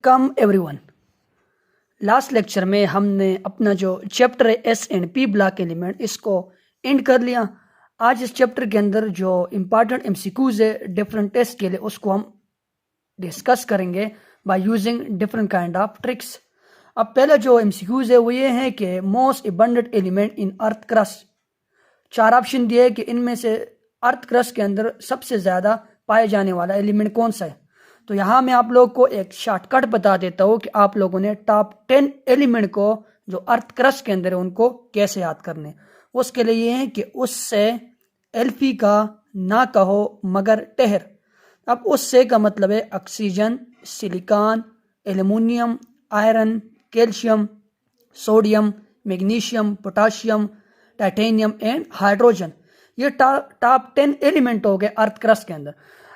कम everyone. Last lecture में हमने अपना जो चैप्टर है S and P block element इसको एंड कर लिया। आज इस चैप्टर के अंदर जो इम्पॉर्टेंट एमसीक्यूज है डिफरेंट टेस्ट के लिए उसको हम डिस्कस करेंगे by using different kind of tricks. अब पहला जो एमसीक्यूज है वो ये है कि most abundant element in earth crust. चार ऑप्शन दिए है कि इनमें से अर्थ क्रस्ट के अंदर सबसे ज़्यादा पाए जाने वाला एलिमेंट कौन सा है। तो यहाँ मैं आप लोग को एक शॉर्टकट बता देता हूँ कि आप लोगों ने टॉप 10 एलिमेंट को जो अर्थ क्रस्ट के अंदर है उनको कैसे याद करने। उसके लिए ये है कि उससे एल्फी का ना कहो मगर ठहर। अब उससे का मतलब है oxygen, silicon, aluminium, iron, calcium, sodium, magnesium, potassium, titanium and hydrogen. ये टॉप 10 एलिमेंट हो गए अर्थ क्रस्ट के अंदर।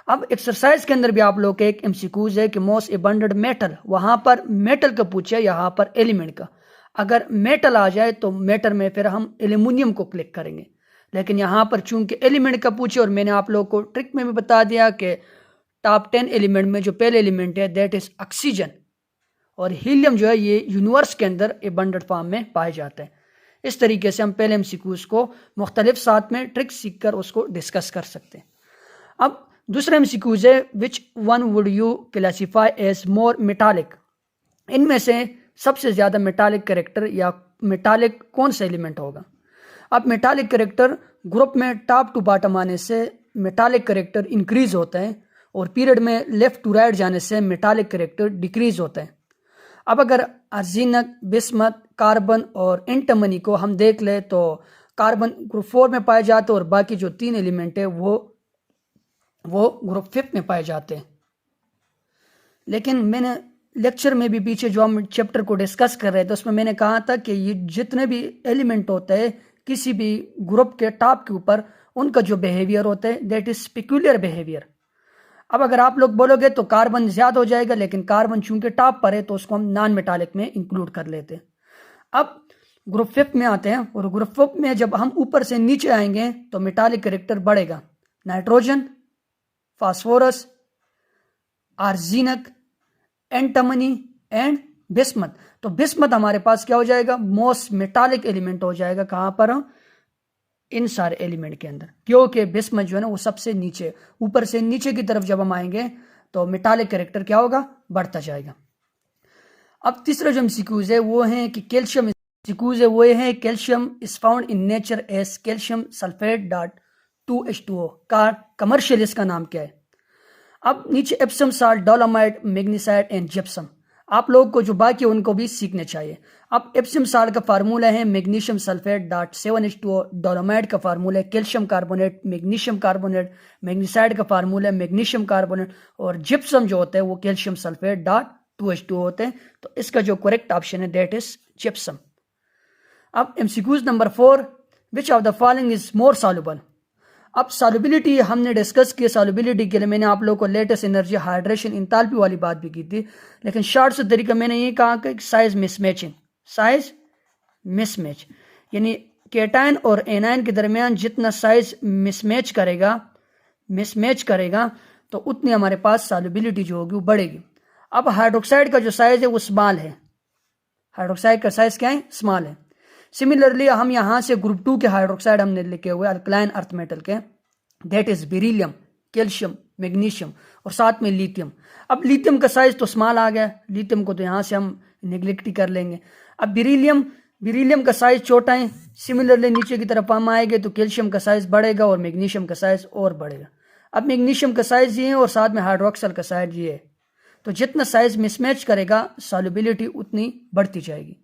अब एक्सरसाइज के अंदर भी आप लोग के एक एमसीक्यूज है कि मोस्ट अबंडेंट मेटल, वहां पर मेटल का पूछे, यहाँ पर एलिमेंट का। अगर मेटल आ जाए तो मेटल में फिर हम एल्युमिनियम को क्लिक करेंगे, लेकिन यहाँ पर चूंकि एलिमेंट का पूछे और मैंने आप लोग को ट्रिक में भी बता दिया कि टॉप 10 एलिमेंट में जो पहले एलिमेंट है दैट इज ऑक्सीजन, और हीलियम जो है ये यूनिवर्स के अंदर अबंडेंट फॉर्म में पाए जाते हैं। इस तरीके से हम पहले एमसीक्यूज को मुख्तलिफ साथ में ट्रिक सीख कर उसको डिस्कस कर सकते हैं। अब दूसरा एमसीक्यूज है which one would you classify as more metallic. इनमें से सबसे ज़्यादा मेटालिक कैरेक्टर या मेटालिक कौन सा एलिमेंट होगा। अब मेटालिक कैरेक्टर ग्रुप में टॉप टू बॉटम आने से मेटालिक कैरेक्टर इंक्रीज होते हैं और पीरियड में लेफ्ट टू राइट जाने से मेटालिक कैरेक्टर डिक्रीज होते हैं। अब अगर आर्सेनिक, बिस्मथ, कार्बन और एंटीमनी को हम देख ले तो कार्बन ग्रुप 4 में पाए जाते हैं और बाकी जो 3 एलिमेंट है वो ग्रुप 5 में पाए जाते हैं। लेकिन मैंने लेक्चर में भी पीछे जो हम चैप्टर को डिस्कस कर रहे थे उसमें मैंने कहा था कि ये जितने भी एलिमेंट होते हैं किसी भी ग्रुप के टॉप के ऊपर उनका जो बिहेवियर होता है दैट इज पेक्यूलियर बिहेवियर। अब अगर आप लोग बोलोगे तो कार्बन ज्यादा हो जाएगा, लेकिन कार्बन चूंकि टॉप पर है तो उसको हम नॉन मेटालिक में इंक्लूड कर लेते हैं। अब ग्रुप 5 में आते हैं और ग्रुप 5 में जब हम ऊपर से नीचे आएंगे तो मेटालिक कैरेक्टर बढ़ेगा। Nitrogen, phosphorus, arsenic, antimony and bismuth. तो बिस्मथ हमारे पास क्या हो जाएगा, मोस्ट मेटालिक एलिमेंट हो जाएगा। कहां पर, इन सारे एलिमेंट के अंदर, क्योंकि बिस्मथ जो है ना वो सबसे नीचे, ऊपर से नीचे की तरफ जब हम आएंगे तो मेटालिक कैरेक्टर क्या होगा, बढ़ता जाएगा। अब तीसरा जो एमसीक्यूज है वो है कि कैल्शियम एमसीक्यूज है वो है calcium is found in nature as calcium sulphate dot 2H2O का कमर्शियल इसका नाम क्या है। अब नीचे Epsom salt, dolomite, magnesite and gypsum. आप लोग को जो बाकी उनको भी सीखने चाहिए। अब एप्सम साल्ट का फार्मूला है magnesium sulphate dot 7H2O, dolomite का फार्मूला है कैल्शियम कार्बोनेट, मैग्नीशियम कार्बोनेट, मैग्नीसाइट का फार्मूला है मैग्नीशियम कार्बोनेट, और जिप्सम जो होता है वो कैल्शियम सल्फेट डॉट 2H2O होते हैं। तो इसका जो करेक्ट ऑप्शन है दैट इज जिप्सम। अब MCQs number 4, which of the following is more soluble. अब सॉल्युबिलिटी हमने डिस्कस की। सॉल्युबिलिटी के लिए मैंने आप लोगों को लेटेस्ट एनर्जी, हाइड्रेशन, इंथैल्पी वाली बात भी की थी, लेकिन शॉर्ट से तरीका मैंने ये कहा कि साइज मिसमैचिंग, साइज मिसमैच, यानी केटाइन और एनाइन के दरमियान जितना साइज मिसमैच करेगा तो उतनी हमारे पास सॉल्युबिलिटी जो होगी वो बढ़ेगी। अब हाइड्रोक्साइड का जो साइज है वो स्मॉल है, हाइड्रोक्साइड का साइज क्या है, स्मॉल है। सिमिलरली हम यहाँ से ग्रुप 2 के हाइड्रोक्साइड हमने लिखे हुए अल्कलाइन अर्थ मेटल के, that is beryllium, calcium, magnesium और साथ में लिथियम। अब लिथियम का साइज तो स्मॉल आ गया, लिथियम को तो यहाँ से हम निगलेक्ट ही कर लेंगे। अब बेरिलियम का साइज छोटा है। सिमिलरली नीचे की तरफ हम आएंगे तो कैल्शियम का साइज बढ़ेगा और मैग्नीशियम का साइज और बढ़ेगा। अब मैग्नीशियम का साइज ये है और साथ में हाइड्रोक्सल का साइज ये है, तो जितना साइज मिसमैच करेगा सॉल्युबिलिटी उतनी बढ़ती जाएगी।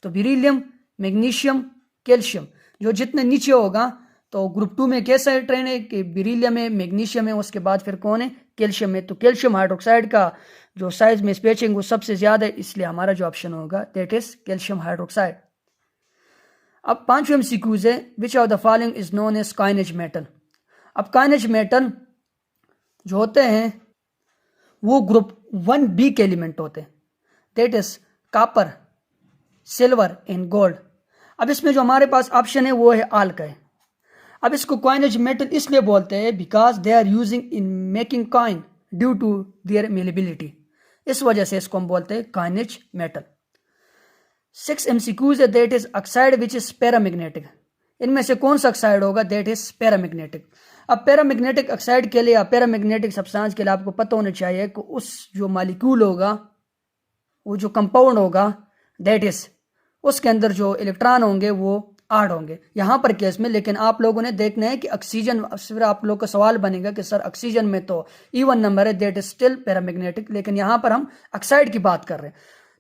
तो बेरिलियम, मैग्नीशियम, कैल्शियम जो जितने नीचे होगा तो ग्रुप 2 में कैसा ट्रेन है कि बेरिलियम है, मैग्नीशियम है, उसके बाद फिर कौन है, कैल्शियम है। तो कैल्शियम हाइड्रोक्साइड का जो साइज मिसमैचिंग वो सबसे ज्यादा है, इसलिए हमारा जो ऑप्शन होगा दैट इज कैल्शियम हाइड्रोक्साइड। अब 5वां एमसीक्यूज है which of the following is known as coinage metal. अब कॉइनेज मेटल जो होते हैं वो ग्रुप 1B के एलिमेंट होते हैं, that is copper, silver and gold. अब इसमें जो हमारे पास ऑप्शन है वो है ऑल का है। अब इसको कॉइनेज मेटल इसलिए बोलते हैं because they are using in making coin due to their malleability. इस वजह से इसको हम बोलते हैं काइनिज मेटल। 6 MCQs है that is oxide which is paramagnetic. इनमें से कौन सा ऑक्साइड होगा दैट इज पैरामैग्नेटिक। अब पैरामैग्नेटिक ऑक्साइड के लिए या पैरामैग्नेटिक सब्सटेंस के लिए आपको पता होना चाहिए कि उस जो मॉलिक्यूल होगा, वो जो कंपाउंड होगा दैट इज, उसके अंदर जो इलेक्ट्रॉन होंगे वो 8 होंगे यहाँ पर केस में। लेकिन आप लोगों ने देखना है कि ऑक्सीजन, फिर आप लोग का सवाल बनेगा कि सर ऑक्सीजन में तो इवन नंबर है दैट इज स्टिल पैरामैग्नेटिक, लेकिन यहाँ पर हम ऑक्साइड की बात कर रहे हैं।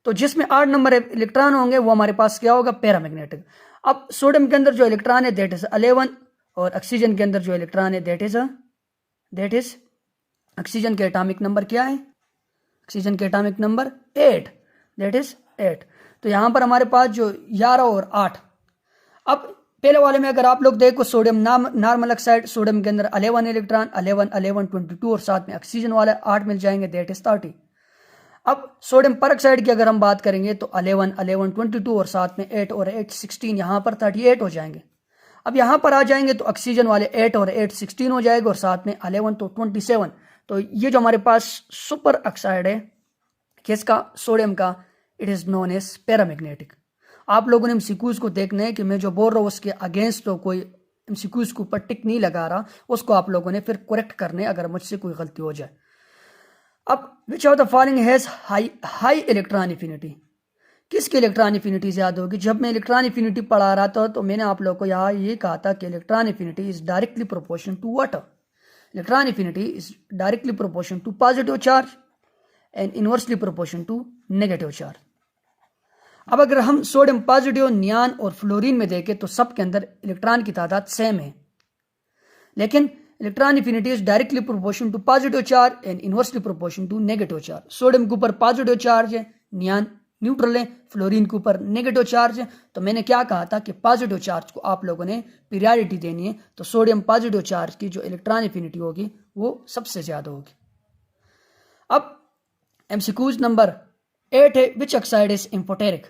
तो जिसमें 8 नंबर इलेक्ट्रॉन होंगे वो हमारे पास क्या होगा, पैरामैग्नेटिक। अब सोडियम के अंदर जो इलेक्ट्रॉन है दैट इज 11 और ऑक्सीजन के अंदर जो इलेक्ट्रॉन है दैट इज ऑक्सीजन के एटॉमिक नंबर क्या है, ऑक्सीजन के एटॉमिक नंबर 8, दैट इज 8। तो यहाँ पर हमारे पास जो 11 और 8। अब पहले वाले में अगर आप लोग देखो सोडियम नॉर्मल ऑक्साइड, सोडियम के अंदर 11 इलेक्ट्रॉन, 11 11 22 और साथ में ऑक्सीजन वाले 8 मिल जाएंगे दैट इज 30। अब सोडियम परऑक्साइड की अगर हम बात करेंगे तो 11 11 22 और साथ में 8 और 8 16, यहाँ पर 38 हो जाएंगे। अब यहाँ पर आ जाएंगे तो ऑक्सीजन वाले 8 और 8 16 हो जाएगा और साथ में 11 तो 27। तो ये जो हमारे पास सुपर ऑक्साइड है किसका, सोडियम का, it is known as paramagnetic. आप लोगों ने एमसीक्यूज को देखना है कि मैं जो बोल रहा हूँ उसके अगेंस्ट तो कोई एमसीक्यूज के ऊपर टिक नहीं लगा रहा, उसको आप लोगों ने फिर करेक्ट करने अगर मुझसे कोई गलती हो जाए। अब विच of the following has high electron affinity, किसकी इलेक्ट्रॉन एफिनिटी ज्यादा होगी। जब मैं इलेक्ट्रॉन एफिनिटी पढ़ा रहा था तो मैंने आप लोगों को यहाँ ये कहा था कि electron affinity is directly proportional to water. Electron affinity is directly proportional to positive charge and inversely proportional to negative charge. अब अगर हम सोडियम पॉजिटिव, नियान और फ्लोरीन में देखें तो सबके अंदर इलेक्ट्रॉन की तादाद सेम है, लेकिन electron affinity is directly proportional to positive charge and inversely proportional to negative charge. Sodium के ऊपर पॉजिटिव चार्ज है, नियान न्यूट्रल है, फ्लोरीन के ऊपर नेगेटिव चार्ज है। तो मैंने क्या कहा था कि पॉजिटिव चार्ज को आप लोगों ने पीरियडिटी देनी है, तो सोडियम पॉजिटिव चार्ज की जो इलेक्ट्रॉन एफिनिटी होगी वो सबसे ज्यादा होगी। अब एमसीक्यूज नंबर 8 है विच ऑक्साइड इज इंफोटेरिक,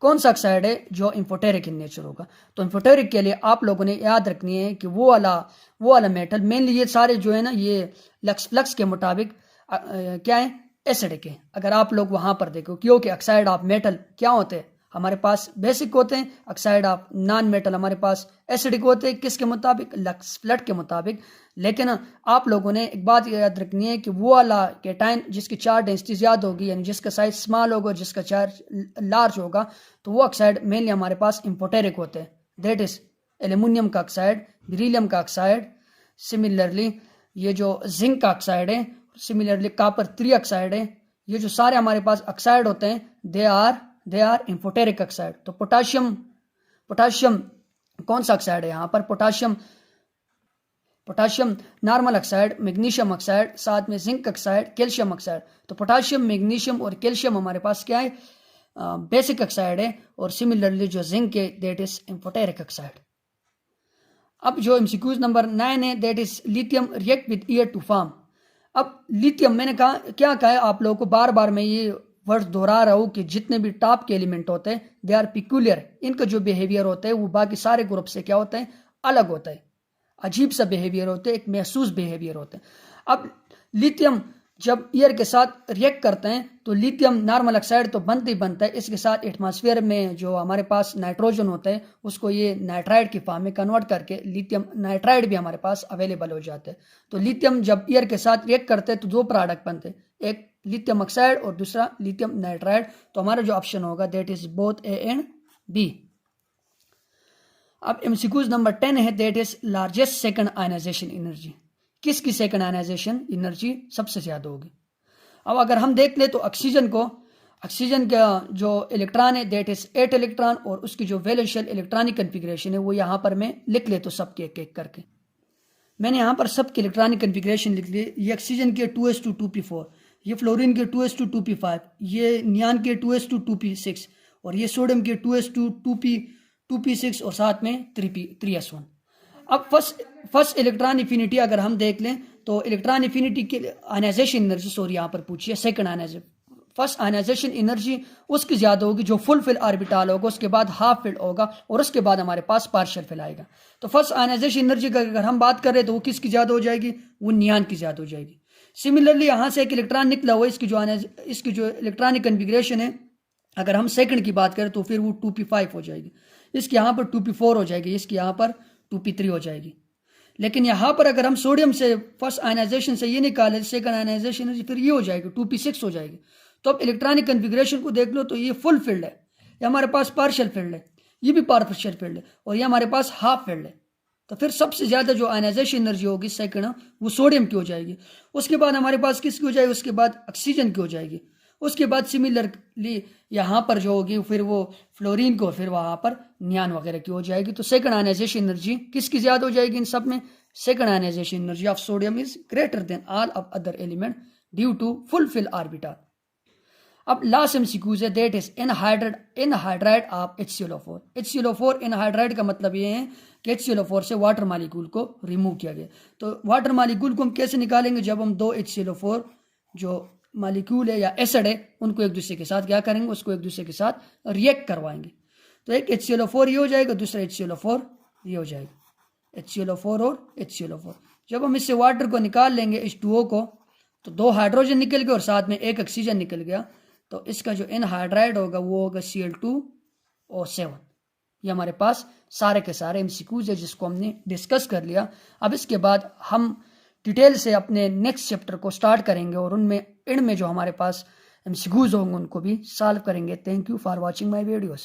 कौन सा ऑक्साइड है जो इंफोटेरिक इन नेचर होगा। तो इंफोटेरिक के लिए आप लोगों ने याद रखनी है कि वो वाला मेटल, मेनली ये सारे जो है ना ये फ्लक्स के मुताबिक क्या है, एसिडिक है। अगर आप लोग वहां पर देखो, क्योंकि ऑक्साइड ऑफ मेटल क्या होते हैं हमारे पास बेसिक होते हैं, ऑक्साइड ऑफ नॉन मेटल हमारे पास एसिडिक होते हैं, किसके मुताबिक, लक्स फ्लड के मुताबिक। लेकिन आप लोगों ने एक बात याद रखनी है कि वो वाला कैटायन जिसकी चार्ज डेंसिटी ज्यादा होगी, यानी जिसका साइज स्मॉल होगा, जिसका चार्ज लार्ज होगा, तो वो ऑक्साइड मेनली हमारे पास इंफोटेरिक होते हैं। दैट इज एल्यूमिनियम का ऑक्साइड, बेरिलियम का ऑक्साइड, सिमिलरली ये जो जिंक का ऑक्साइड है, सिमिलरली कॉपर 3 ऑक्साइड है। ये जो सारे हमारे पास ऑक्साइड होते हैं दे आर इंफोटेरिक ऑक्साइड। तो पोटाशियम कौन सा ऑक्साइड है यहाँ पर, potassium normal oxide, magnesium oxide, साथ में जिंक ऑक्साइड, कैल्शियम ऑक्साइड। तो पोटाशियम, मैग्नीशियम और कैल्शियम हमारे पास क्या है, बेसिक ऑक्साइड है, और सिमिलरली जो जिंक है दैट इज इंफोटेरिक ऑक्साइड। अब जो एमसीक्यूज नंबर 9 है that is lithium react with air to form. अब लिथियम मैंने क्या कहा है आप लोगों को, बार बार मैं ये वर्ड दोहरा रहा हूँ कि जितने भी टॉप के एलिमेंट होते हैं दे आर पिक्यूलियर, इनका जो बिहेवियर होता है वो बाकी सारे ग्रुप से क्या होता है, अलग होता है, अजीब सा बिहेवियर होता है, एक महसूस बिहेवियर होता है। अब लिथियम जब एयर के साथ रिएक्ट करते हैं तो लिथियम नॉर्मल ऑक्साइड तो बनता ही बनता है, इसके साथ एटमॉस्फेयर में जो हमारे पास नाइट्रोजन होता है उसको ये नाइट्राइड की फॉर्म में कन्वर्ट करके लिथियम नाइट्राइड भी हमारे पास अवेलेबल हो जाता है। तो लिथियम जब एयर के साथ रिएक्ट करते हैं तो 2 प्रोडक्ट बनते हैं, एक लिथियम ऑक्साइड और दूसरा लिथियम नाइट्राइड। तो हमारा जो ऑप्शन होगा that is both A and B. अब एमसीक्यूज नंबर 10 है that is largest second ionization energy, किसकी सेकंड आयनाइजेशन एनर्जी सबसे ज्यादा होगी। अब अगर हम देख ले तो ऑक्सीजन का जो इलेक्ट्रॉन है दैट इज 8 इलेक्ट्रॉन, और उसकी जो वैलेंस शेल इलेक्ट्रॉनिक कन्फिग्रेशन है वो यहाँ पर मैं लिख ले तो सबके एक एक करके मैंने यहाँ पर सबके इलेक्ट्रॉनिक कन्फिग्रेशन लिख लिए। ये ऑक्सीजन के 2s2 2p4, ये फ्लोरीन के 2s2 2p5, ये नियान के 2s2 2p6, और ये सोडियम के 2s2 2p6 और साथ में 3s1। अब फर्स्ट इलेक्ट्रॉन एफिनिटी अगर हम देख लें तो इलेक्ट्रॉन एफिनिटी के आयनाइजेशन एनर्जी, सॉरी यहाँ पर पूछिए second ionization, first ionization energy उसकी ज्यादा होगी जो फुल फिल ऑर्बिटल होगा, उसके बाद हाफ फिल होगा, और उसके बाद हमारे पास पार्शियल फिल आएगा। तो फर्स्ट आयनाइजेशन एनर्जी का अगर हम बात करें तो वो किसकी ज्यादा हो जाएगी, वो नियान की ज्यादा हो जाएगी, सिमिलरली यहाँ से एक इलेक्ट्रॉन निकला हुआ, इसकी जो इलेक्ट्रॉनिक कन्फिग्रेशन है, अगर हम सेकंड की बात करें तो फिर वो 2p5 हो जाएगी, इसकी यहाँ पर 2p4 हो जाएगी, इसकी यहाँ पर 2p3 हो जाएगी। लेकिन यहाँ पर अगर हम सोडियम से फर्स्ट आयनाइजेशन से ये निकाले सेकंड आयनाइजेशन, फिर ये हो जाएगी 2p6 हो जाएगी। तो अब इलेक्ट्रॉनिक कन्फिग्रेशन को देख लो तो ये फुल फील्ड है, ये हमारे पास पार्शियल फील्ड है, ये भी पार्शियल फील्ड है, और ये हमारे पास हाफ फील्ड है। तो फिर सबसे ज़्यादा जो आयनाइजेशन एनर्जी होगी सेकंड वो सोडियम की हो जाएगी। उसके बाद हमारे पास किसकी हो जाएगी, उसके बाद ऑक्सीजन की हो जाएगी। उसके बाद सिमिलरली यहाँ पर जो होगी फिर वो फ्लोरीन को, फिर वहाँ पर नियान वगैरह की हो जाएगी। तो सेकंड आयनाइजेशन एनर्जी किसकी ज़्यादा हो जाएगी इन सब में, second ionization energy of sodium is greater than all of other element due to fulfil orbital. अब लास्ट एमसीक्यूज है, that is anhydride of HClO4। HClO4 anhydride का मतलब ये है कि HClO4 से वाटर मॉलिक्यूल को रिमूव किया गया। तो वाटर मॉलिक्यूल को हम कैसे निकालेंगे, जब हम दो HClO4 जो मॉलिक्यूल है या एसिड है उनको एक दूसरे के साथ क्या करेंगे, उसको एक दूसरे के साथ रिएक्ट करवाएंगे। तो एक HClO4 ये हो जाएगा, दूसरा HClO4 ये हो जाएगा, HClO4 और HClO4। जब हम इससे वाटर को निकाल लेंगे H2O को, तो 2 हाइड्रोजन निकल गए और साथ में 1 ऑक्सीजन निकल गया। तो इसका जो एनहाइड्राइड होगा वो होगा Cl2O7। ये हमारे पास सारे के सारे एमसीक्यूज है जिसको हमने डिस्कस कर लिया। अब इसके बाद हम डिटेल से अपने नेक्स्ट चैप्टर को स्टार्ट करेंगे और उनमें एंड में जो हमारे पास एमसीक्यूज होंगे उनको भी सॉल्व करेंगे। Thank you for watching my videos.